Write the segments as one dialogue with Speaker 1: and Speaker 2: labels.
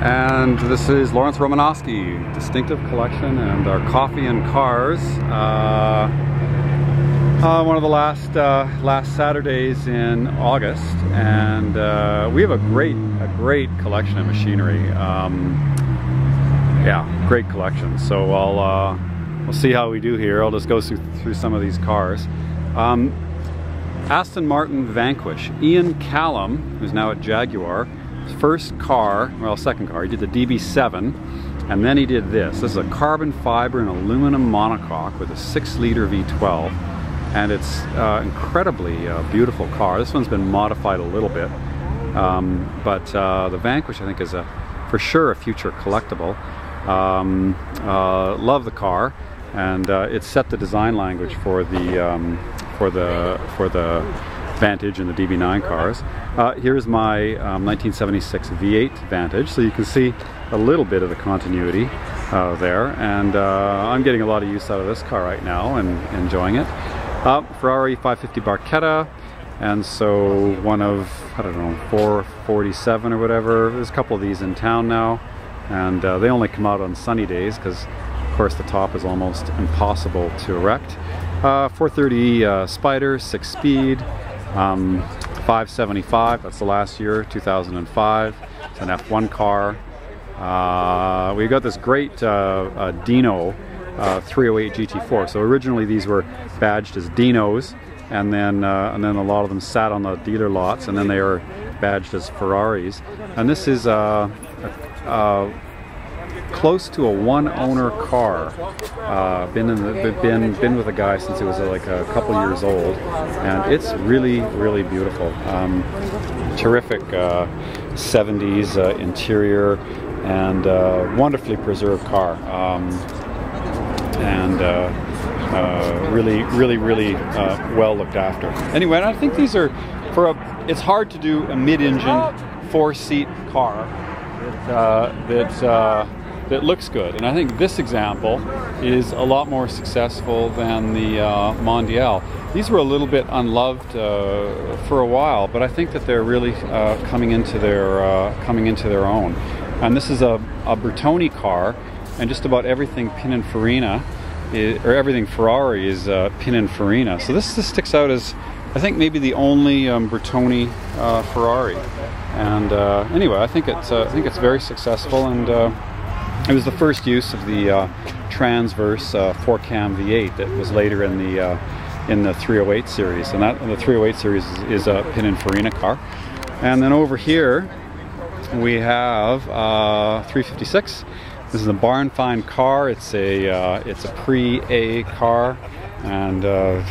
Speaker 1: And this is Lawrence Romanosky, Distinctive Collection, and our Coffee and Cars. One of the last Saturdays in August, and we have a great collection of machinery. Yeah, great collection. So we'll see how we do here. I'll just go through some of these cars. Aston Martin Vanquish. Ian Callum, who's now at Jaguar, his first car, well, second car, he did the DB7, and then he did this. This is a carbon fiber and aluminum monocoque with a 6-liter V12, and it's incredibly beautiful car. This one's been modified a little bit, but the Vanquish I think is for sure a future collectible. Love the car, and it set the design language for the Vantage and the DB9 cars. Here's my 1976 V8 Vantage, so you can see a little bit of the continuity there, and I'm getting a lot of use out of this car right now and enjoying it. Ferrari 550 Barchetta, and so one of, I don't know, 447 or whatever. There's a couple of these in town now, and they only come out on sunny days because of course the top is almost impossible to erect. 430 Spider, 6-speed, 575, that's the last year, 2005. It's an F1 car. We've got this great Dino 308 GT4. So originally these were badged as Dinos, and then a lot of them sat on the dealer lots, and then they were badged as Ferraris. And this is close to a one-owner car. Been with a guy since he was like a couple years old, and it's really beautiful. Terrific 70s interior, and wonderfully preserved car, and really well looked after. Anyway, and I think these are it's hard to do a mid-engine 4-seat car that looks good, and I think this example is a lot more successful than the Mondial. These were a little bit unloved for a while, but I think that they're really coming into their own. And this is a Bertone car, and just about everything Pininfarina, or everything Ferrari, is Pininfarina. So this sticks out as, I think, maybe the only Bertone Ferrari. And anyway, I think it's very successful, and it was the first use of the transverse 4-cam V8 that was later in the 308 series, and the 308 series is a Pininfarina car. And then over here we have 356. This is a barn find car. It's a pre-A car, and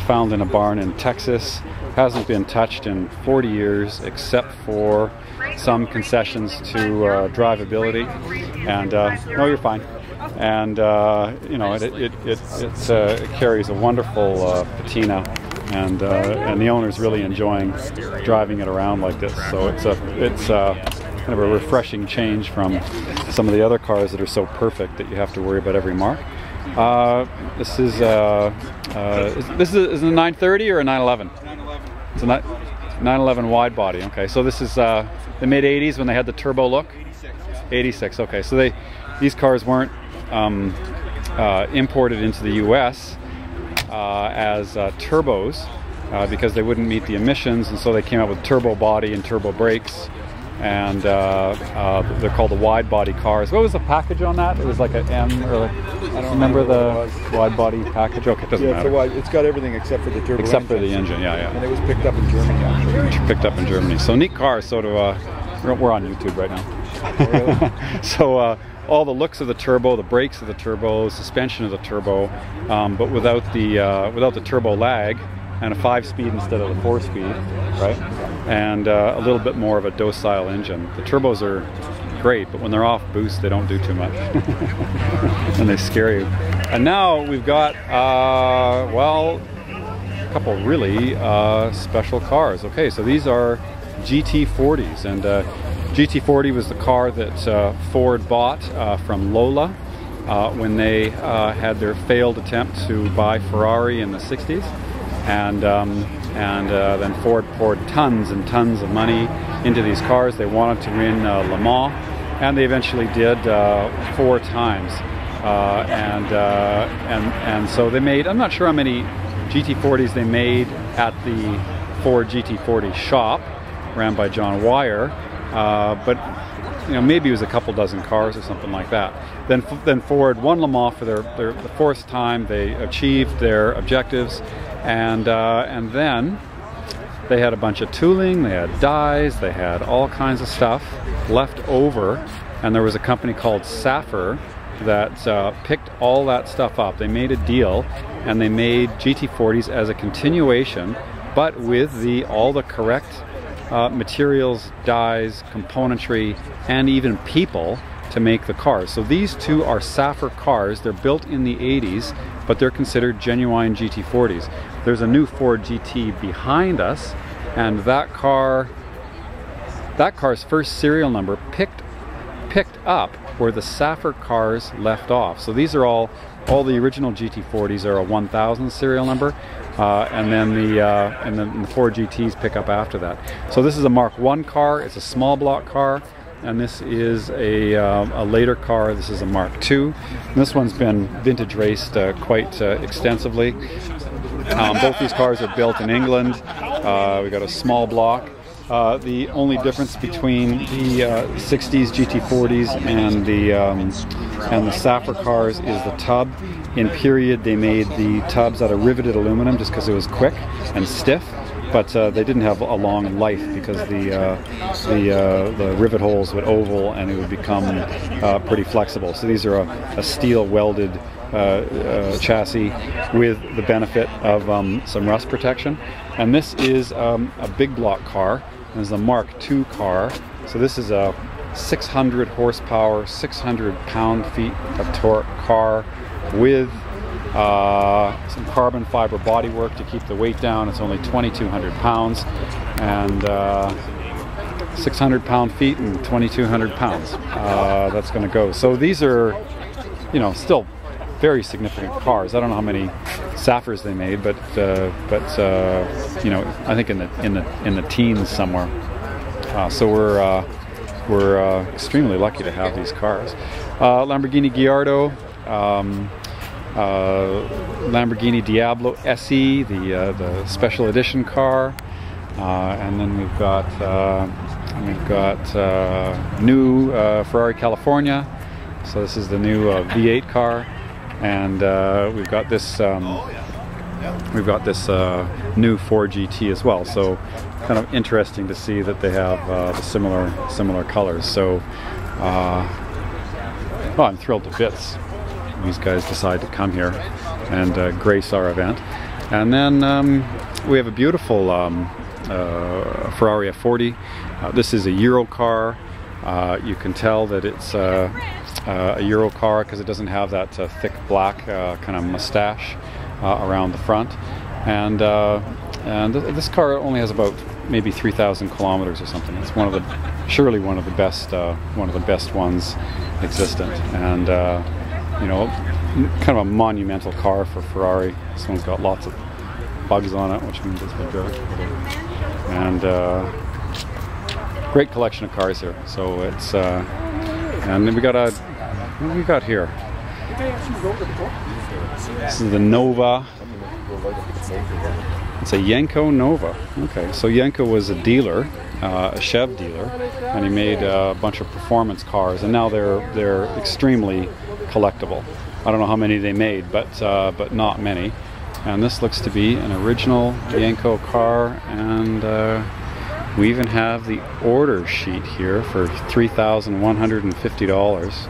Speaker 1: found in a barn in Texas. Hasn't been touched in 40 years, except for some concessions to drivability. And no, you're fine. And you know, it carries a wonderful patina, and the owner's really enjoying driving it around like this. So it's kind of a refreshing change from some of the other cars that are so perfect that you have to worry about every mark. This is a 930 or a 911? 911. It's a 911 wide body. Okay, so this is the mid 80s when they had the turbo look. 86. Okay, so these cars weren't imported into the U.S. As turbos because they wouldn't meet the emissions, and so they came out with turbo body and turbo brakes, and they're called the wide body cars. What was the package on that? It was like an M, or like, I don't remember the wide body package. Okay, it doesn't matter.
Speaker 2: It's got everything except for the turbo.
Speaker 1: Except for the engine, yeah.
Speaker 2: And it was picked up in Germany, actually.
Speaker 1: Picked up in Germany. So neat car. So we're on YouTube right now.
Speaker 2: Oh, really?
Speaker 1: So all the looks of the turbo, the brakes of the turbo, suspension of the turbo, but without the turbo lag, and a 5-speed instead of the 4-speed, right? And a little bit more of a docile engine. The turbos are great, but when they're off boost, they don't do too much, and they scare you. And now we've got well, a couple really special cars. Okay, so these are GT40s, and GT40 was the car that Ford bought from Lola when they had their failed attempt to buy Ferrari in the 60s. And then Ford poured tons and tons of money into these cars. They wanted to win Le Mans and they eventually did 4 times. And so they made, I'm not sure how many GT40s they made at the Ford GT40 shop ran by John Wyer, but you know, maybe it was a couple dozen cars or something like that. Then Ford won Le Mans for the 4th time. They achieved their objectives, and then they had a bunch of tooling, they had dyes, they had all kinds of stuff left over, and there was a company called Safir that picked all that stuff up. They made a deal, and they made GT40s as a continuation, but with all the correct materials, dyes, componentry, and even people to make the cars. So these two are Safir cars. They're built in the 80s, but they're considered genuine GT40s. There's a new Ford GT behind us, and that car's first serial number picked up where the Safir cars left off. So these are all the original GT40s are a 1000 serial number, and then the Ford GTs pick up after that. So this is a Mark I car. It's a small block car, and this is a later car. This is a Mark II. And this one's been vintage raced quite extensively. Both these cars are built in England. We got a small block. The only difference between the 60s GT40s and the Safir cars is the tub. In period, they made the tubs out of riveted aluminum just because it was quick and stiff, but they didn't have a long life because the rivet holes would oval and it would become pretty flexible. So these are a steel welded chassis with the benefit of some rust protection. And this is a big block car. This is a Mark II car. So this is a 600 horsepower, 600 pound-feet of torque car with some carbon fiber bodywork to keep the weight down. It's only 2,200 pounds, and 600 pound-feet and 2,200 pounds. That's going to go. So these are, you know, still very significant cars. I don't know how many Safirs they made, but you know, I think in the teens somewhere. So we're extremely lucky to have these cars. Lamborghini Gallardo, Lamborghini Diablo SE, the special edition car, and then we've got new Ferrari California. So this is the new V8 car. And we've got this new Ford GT as well. So kind of interesting to see that they have the similar colors. So well, I'm thrilled to bits. These guys decide to come here and grace our event. And then we have a beautiful Ferrari F40. This is a Euro car. You can tell that it's a Euro car because it doesn't have that thick black kind of mustache around the front, and this car only has about maybe 3,000 kilometers or something. It's surely one of the best ones existent, and you know, kind of a monumental car for Ferrari. This one's got lots of bugs on it, which means it's been good, and great collection of cars here. So it's and then we got what do we got here? This is the Nova. It's a Yenko Nova. Okay, so Yenko was a dealer, a Chev dealer, and he made a bunch of performance cars, and now they're extremely collectible. I don't know how many they made, but not many. And this looks to be an original Yenko car, and we even have the order sheet here for $3,150.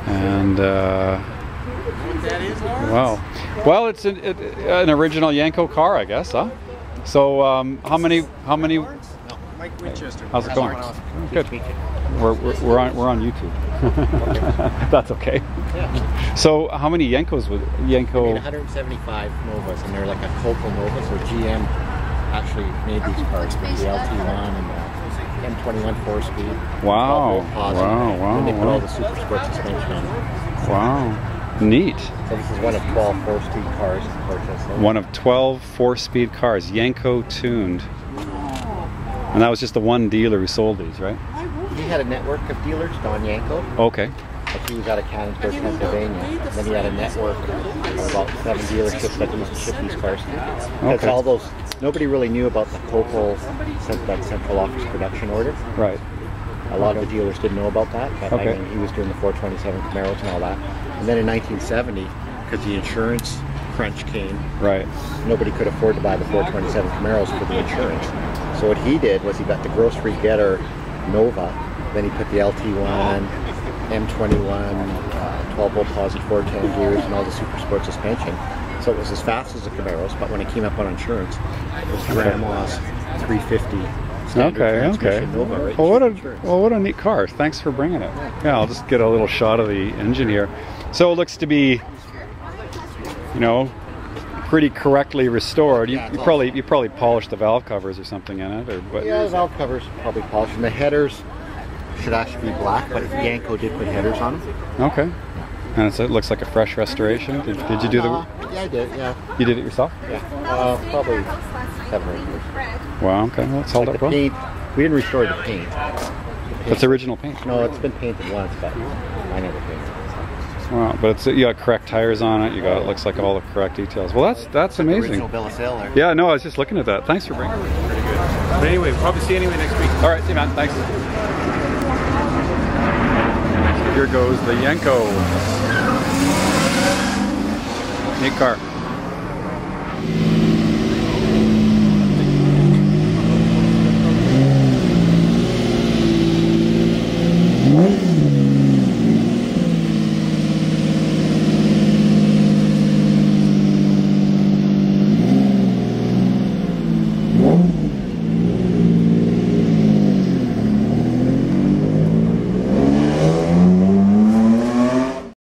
Speaker 1: And wow, well, it's an original Yenko car, I guess, huh? So how many?
Speaker 2: Mike Winchester.
Speaker 1: How's it going? Good. We're on YouTube. That's okay. So how many Yenkos with Yenko?
Speaker 3: I made 175 Novas, and they're like a Coco Nova. So GM actually made these cars, the LT1 and the M21 4-speed.
Speaker 1: Wow! Wow!
Speaker 3: And they put all the super sport suspension on it.
Speaker 1: Wow! Neat.
Speaker 3: So this is one of 12 4-speed cars purchased.
Speaker 1: One of 12 4-speed cars, Yenko tuned. And that was just the one dealer who sold these, right?
Speaker 3: He had a network of dealers, Don Yenko.
Speaker 1: Okay.
Speaker 3: Like he was out of Canonsburg, Pennsylvania. Then he had a network of about 7 dealerships that he used to ship these cars to. Because
Speaker 1: Okay.
Speaker 3: all those, nobody really knew about the COPL, that central office production order.
Speaker 1: Right.
Speaker 3: A lot of the dealers didn't know about that, but
Speaker 1: Okay.
Speaker 3: I mean, he was doing the 427 Camaros and all that. And then in 1970, because the insurance crunch came,
Speaker 1: Right.
Speaker 3: nobody could afford to buy the 427 Camaros for the insurance. So what he did was he got the grocery getter Nova, then he put the LT1, M21, 12-volt posi 410 gears, and all the super sport suspension. So it was as fast as the Camaros, but when it came up on insurance, it was grandma's 350 standard transmission Nova, right?
Speaker 1: Well, what a neat car. Thanks for bringing it. Yeah, I'll just get a little shot of the engine here. So it looks to be, you know, pretty correctly restored. You probably polished the valve covers or something in it, or what?
Speaker 3: Yeah, the valve covers probably polished, and the headers should actually be black, but Yenko did put headers on them.
Speaker 1: Okay. And it looks like a fresh restoration. Did you do the?
Speaker 3: Yeah, I did. Yeah.
Speaker 1: You did it yourself?
Speaker 3: Yeah. Probably 7 or 8 years.
Speaker 1: Wow. Okay. Well, it's held
Speaker 3: Like
Speaker 1: up
Speaker 3: the
Speaker 1: well.
Speaker 3: paint, we didn't restore the paint.
Speaker 1: That's original paint.
Speaker 3: No, it's been painted once, but I never painted it.
Speaker 1: Wow. But it's, you got correct tires on it. You got, it looks like all the correct details. Well, that's amazing.
Speaker 3: Original bill of sale there.
Speaker 1: Yeah. No, I was just looking at that. Thanks for bringing it.
Speaker 2: Pretty good. But anyway, we'll probably see you anyway next week.
Speaker 1: All right. See you, man. Thanks. Here goes the Yenko. Neat car.